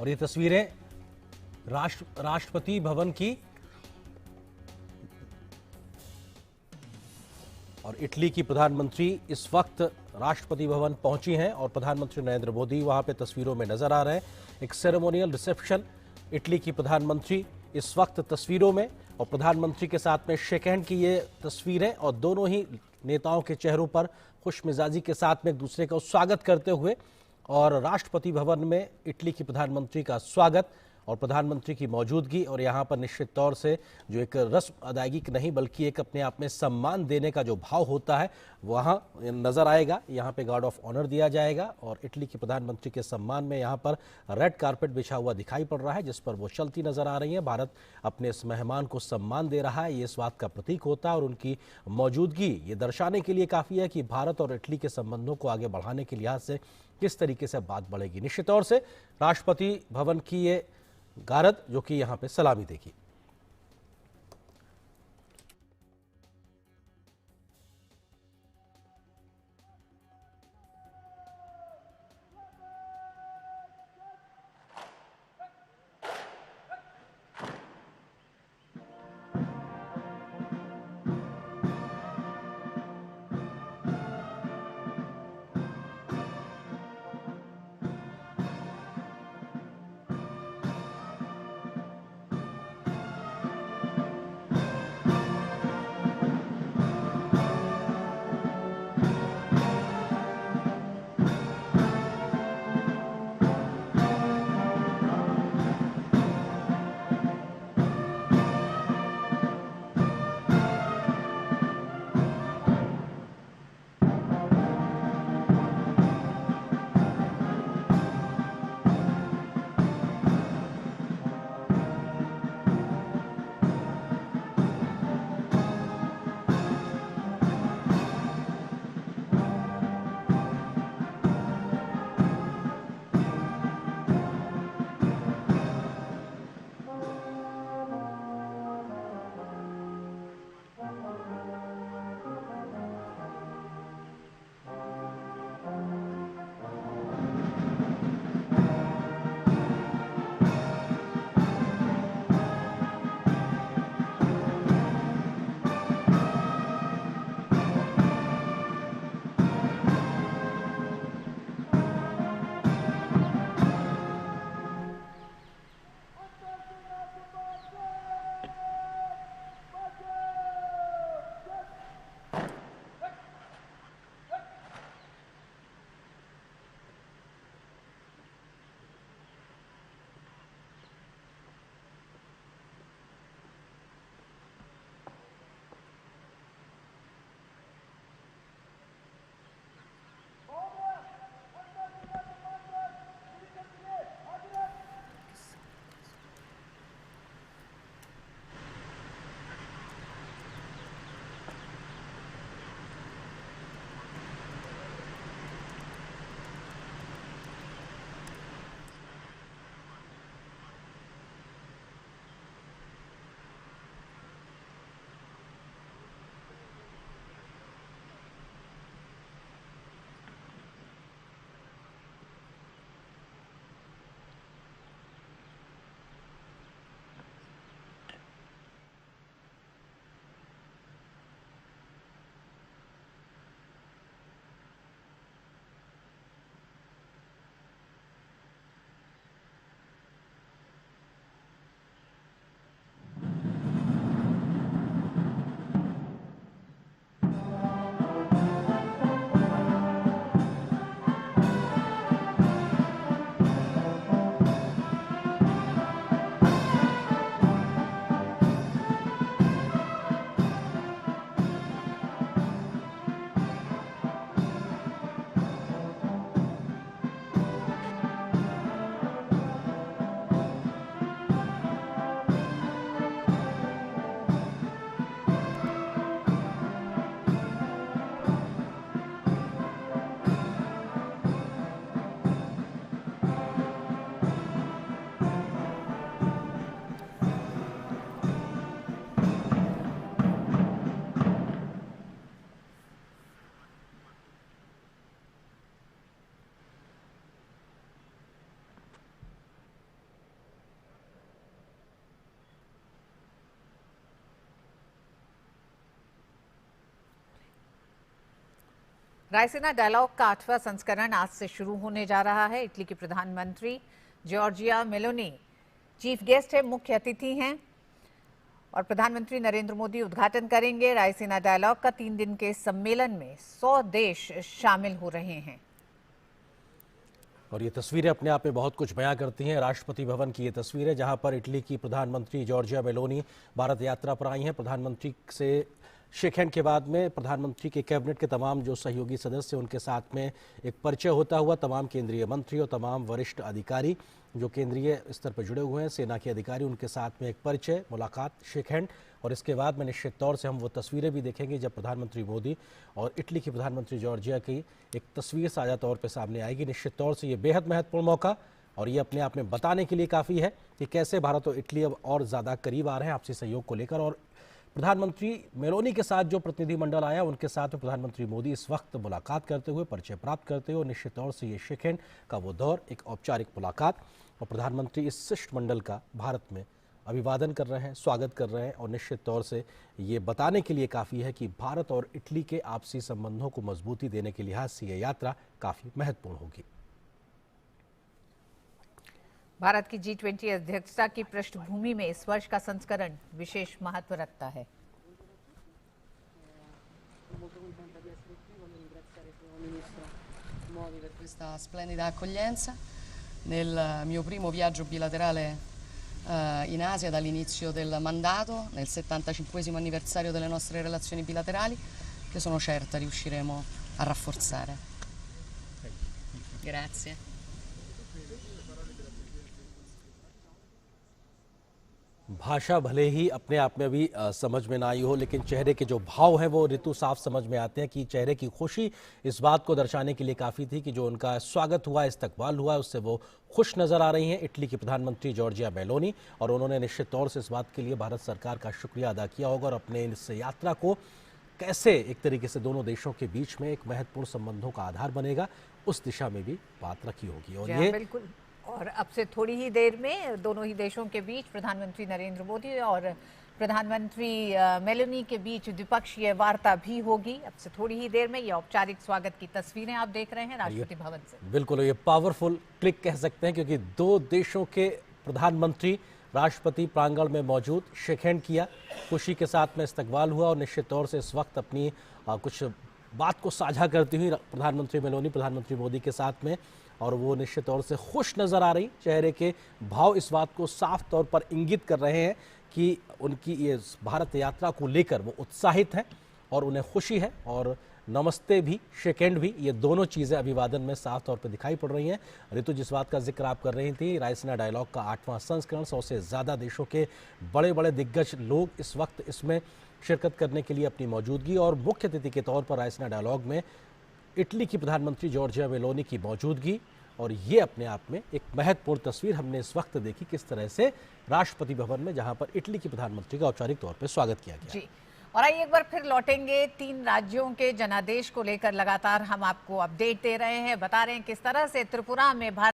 और ये तस्वीरें राष्ट्रपति भवन की और इटली की प्रधानमंत्री इस वक्त राष्ट्रपति भवन पहुंची हैं और प्रधानमंत्री नरेंद्र मोदी वहां पे तस्वीरों में नजर आ रहे हैं। एक सेरेमोनियल रिसेप्शन, इटली की प्रधानमंत्री इस वक्त तस्वीरों में और प्रधानमंत्री के साथ में शेक हैंड की ये तस्वीरें और दोनों ही नेताओं के चेहरों पर खुशमिजाजी के साथ में एक दूसरे का स्वागत करते हुए और राष्ट्रपति भवन में इटली की प्रधानमंत्री का स्वागत और प्रधानमंत्री की मौजूदगी और यहाँ पर निश्चित तौर से जो एक रस्म अदायगी की नहीं बल्कि एक अपने आप में सम्मान देने का जो भाव होता है वहाँ नजर आएगा। यहाँ पे गार्ड ऑफ ऑनर दिया जाएगा और इटली के प्रधानमंत्री के सम्मान में यहाँ पर रेड कारपेट बिछा हुआ दिखाई पड़ रहा है जिस पर वो चलती नजर आ रही है। भारत अपने इस मेहमान को सम्मान दे रहा है, ये इस बात का प्रतीक होता है और उनकी मौजूदगी ये दर्शाने के लिए काफ़ी है कि भारत और इटली के संबंधों को आगे बढ़ाने के लिहाज से किस तरीके से बात बढ़ेगी। निश्चित तौर से राष्ट्रपति भवन की ये गारद जो कि यहां पे सलामी देगी। रायसीना डायलॉग का 8वां संस्करण आज से शुरू होने जा रहा है। इटली की प्रधानमंत्री जॉर्जिया मेलोनी चीफ गेस्ट है, मुख्य अतिथि हैं और प्रधानमंत्री नरेंद्र मोदी उद्घाटन करेंगे। रायसीना डायलॉग का 3 दिन के सम्मेलन में 100 देश शामिल हो रहे हैं। और ये तस्वीरें अपने आप में बहुत कुछ बयां करती हैं। राष्ट्रपति भवन की ये तस्वीर है जहां पर इटली की प्रधानमंत्री जॉर्जिया मेलोनी भारत यात्रा पर आई हैं। प्रधानमंत्री से शेक हैंड के बाद में प्रधानमंत्री के कैबिनेट के तमाम जो सहयोगी सदस्य उनके साथ में एक परिचय होता हुआ, तमाम केंद्रीय मंत्री और तमाम वरिष्ठ अधिकारी जो केंद्रीय स्तर पर जुड़े हुए हैं, सेना के अधिकारी, उनके साथ में एक परिचय, मुलाकात, शेक हैंड। और इसके बाद में निश्चित तौर से हम वो तस्वीरें भी देखेंगे जब प्रधानमंत्री मोदी और इटली की प्रधानमंत्री जॉर्जिया की एक तस्वीर साझा तौर पर सामने आएगी। निश्चित तौर से ये बेहद महत्वपूर्ण मौका और ये अपने आप में बताने के लिए काफ़ी है कि कैसे भारत और इटली अब और ज़्यादा करीब आ रहे हैं आपसी सहयोग को लेकर। और प्रधानमंत्री मेलोनी के साथ जो प्रतिनिधिमंडल आया उनके साथ में प्रधानमंत्री मोदी इस वक्त मुलाकात करते हुए, परिचय प्राप्त करते हुए, निश्चित तौर से ये शेक हैंड का वो दौर, एक औपचारिक मुलाकात, और प्रधानमंत्री इस शिष्टमंडल का भारत में अभिवादन कर रहे हैं, स्वागत कर रहे हैं। और निश्चित तौर से ये बताने के लिए काफ़ी है कि भारत और इटली के आपसी संबंधों को मजबूती देने के लिहाज से ये यात्रा काफ़ी महत्वपूर्ण होगी। भारत की G20 अध्यक्षता की पृष्ठभूमि में इस वर्ष का संस्करण विशेष महत्व रखता है। Per questa splendida accoglienza nel mio primo viaggio bilaterale in Asia dall'inizio del mandato, nel 75° anniversario delle nostre relazioni bilaterali, che sono certa riusciremo a rafforzare. Grazie. भाषा भले ही अपने आप में भी समझ में ना आई हो, लेकिन चेहरे के जो भाव हैं वो ऋतु साफ समझ में आते हैं कि चेहरे की खुशी इस बात को दर्शाने के लिए काफ़ी थी कि जो उनका स्वागत हुआ, इस्तकबाल हुआ, उससे वो खुश नज़र आ रही हैं इटली की प्रधानमंत्री जॉर्जिया मेलोनी। और उन्होंने निश्चित तौर से इस बात के लिए भारत सरकार का शुक्रिया अदा किया होगा और अपने इस यात्रा को कैसे एक तरीके से दोनों देशों के बीच में एक महत्वपूर्ण संबंधों का आधार बनेगा, उस दिशा में भी बात रखी होगी। और ये बिल्कुल, और अब से थोड़ी ही देर में दोनों ही देशों के बीच प्रधानमंत्री नरेंद्र मोदी और प्रधानमंत्री मेलोनी के बीच द्विपक्षीय वार्ता भी होगी। अब से थोड़ी ही देर में ये औपचारिक स्वागत की तस्वीरें आप देख रहे हैं राष्ट्रपति भवन से। बिल्कुल, ये पावरफुल क्लिक कह सकते हैं क्योंकि दो देशों के प्रधानमंत्री राष्ट्रपति प्रांगण में मौजूद, शेक हैंड किया, खुशी के साथ में इस्तकबाल हुआ। और निश्चित तौर से इस वक्त अपनी कुछ बात को साझा करती हुई प्रधानमंत्री मेलोनी प्रधानमंत्री मोदी के साथ में, और वो निश्चित तौर से खुश नज़र आ रही। चेहरे के भाव इस बात को साफ तौर पर इंगित कर रहे हैं कि उनकी ये भारत यात्रा को लेकर वो उत्साहित हैं और उन्हें खुशी है। और नमस्ते भी, शेक हैंड भी, ये दोनों चीज़ें अभिवादन में साफ तौर पर दिखाई पड़ रही हैं। ऋतु, जिस बात का जिक्र आप कर रही थी, रायसीना डायलॉग का 8वां संस्करण, 100 से ज़्यादा देशों के बड़े बड़े दिग्गज लोग इस वक्त इसमें शिरकत करने के लिए अपनी मौजूदगी, और मुख्य अतिथि के तौर पर रायसीना डायलॉग में इटली की प्रधानमंत्री जॉर्जिया मेलोनी की मौजूदगी। और ये अपने आप में एक महत्वपूर्ण तस्वीर हमने इस वक्त देखी, किस तरह से राष्ट्रपति भवन में जहां पर इटली की प्रधानमंत्री का औपचारिक तौर पर स्वागत किया गया। जी, और आइए एक बार फिर लौटेंगे 3 राज्यों के जनादेश को लेकर। लगातार हम आपको अपडेट दे रहे हैं, बता रहे हैं किस तरह से त्रिपुरा में भारत